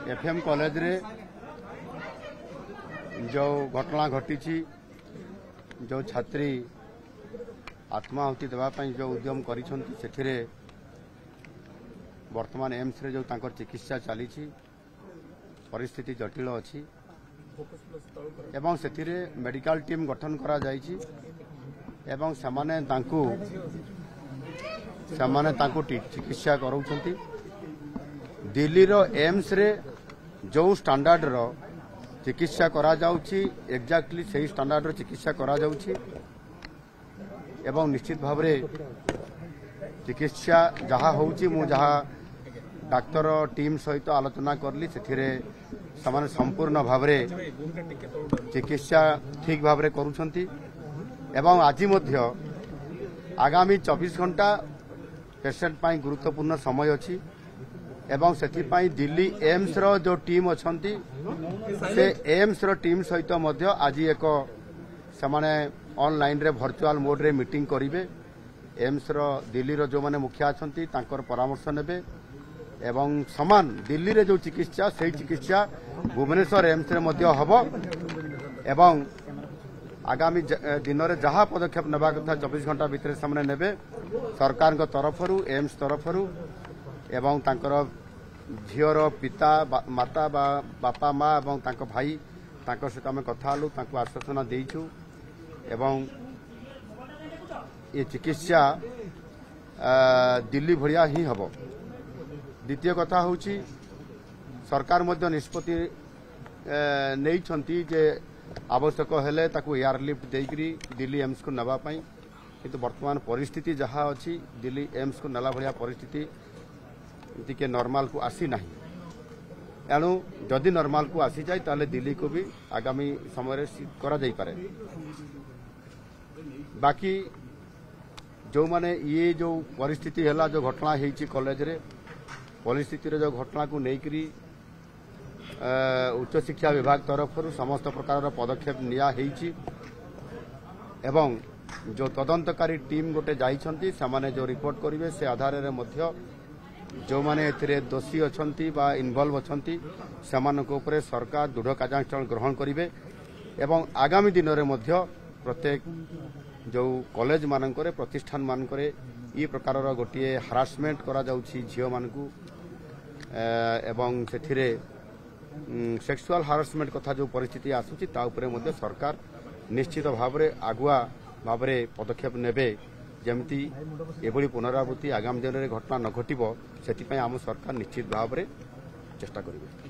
FM college रे जो घटना घटी जो छात्री आत्माहुति देवाई जो उद्यम करिसेथिरे वर्तमान एम्स रे जो तांकर चिकित्सा चली परिस्थिति जटिल अच्छी एवं सेथिरे मेडिकल टीम गठन करा जायछि एवं समाने तांको चिकित्सा कराउछंती। दिल्ली रो एम्स रे जो स्टैंडर्ड रो चिकित्सा करा जाउछि एक्जाक्टली सही स्टैंडर्ड रो चिकित्सा करा जाउछि एवं निश्चित भाव रे चिकित्सा जहाँ होउछि मु जहाँ डाक्तर टीम सहित आलोचना करली सेथिरे समान संपूर्ण भाव रे चिकित्सा ठीक भाव रे करूछंती एवं आज मध्य आगामी 24 घंटा पेशेंट पाई गुरुत्वपूर्ण समय अछि एवं सेथिपाई दिल्ली एम्स रो जो टीम अछंती से एम्स रो टीम सहित मध्य आज एक समाने ऑनलाइन रे वर्चुअल मोड रे मीटिंग करिवे। एम्स रो दिल्ली रो जो माने मुखिया अछंती तांकर परामर्श नेबे एवं समान दिल्ली रे जो चिकित्सा सही चिकित्सा भुवनेश्वर एम्स रे मध्य हबो एवं आगामी दिन में जहाँ पदक्षेप नेबा कथा 24 घंटा भितर सामने नेबे सरकार तरफरु एम्स तरफरु एवं तांकर झीर पिता माता बापा माँ एवं तांको भाई तांको सहित आम कथा हलु तांको आश्वासना देइछु एवं ये चिकित्सा दिल्ली भलिया ही हबो। द्वितीय कथा होची सरकार मध्य निष्पत्ति नहीं जे आवश्यक हेले ताकू एयरलिफ्ट देकरी दिल्ली एम्स को नवा पाई किंतु वर्तमान परिस्थिति जहाँ अच्छी दिल्ली एम्स को नला भलिया परिस्थिति टिके नॉर्मल को आसी नहीं एणु जदि नॉर्मल को आसी जाए ताले दिल्ली को भी आगामी समय करा जाई पारे। बाकी जो माने ये जो परिस्थिति हैला जो घटना हेची कॉलेज रे परिस्थिति रे जो घटना को लेकरी उच्च शिक्षा विभाग तरफ समस्त प्रकार पदक्षेप निया हेची एवं जो तदंतकारी टीम गोटे जाइछंती समाने जो रिपोर्ट करिवे से आधार रे मध्य जो माने एथिरे दोषी अछंती बा इन्वॉल्व अछंती समानक ऊपर सरकार दृढ़ कार्यानुष्ठान ग्रहण करिवे एवं आगामी दिन रे मध्य प्रत्येक जो कॉलेज मानकरे प्रतिष्ठान मानकरे ई प्रकार गोटे हारासमेंट करा जाउछि झियो मानकू एवं सेथिरे सेक्सुअल हारासमेंट कथा जो परिस्थिति आसुची ता उपरे मध्य सरकार निश्चित भाव रे आगुआ भाव रे पदक्षेप नेबे जेमती एभली पुनरावृत्ति आगामी दिन रे घटना न घटिबो सेति पय आम सरकार निश्चित भाव रे चेष्टा करिवे।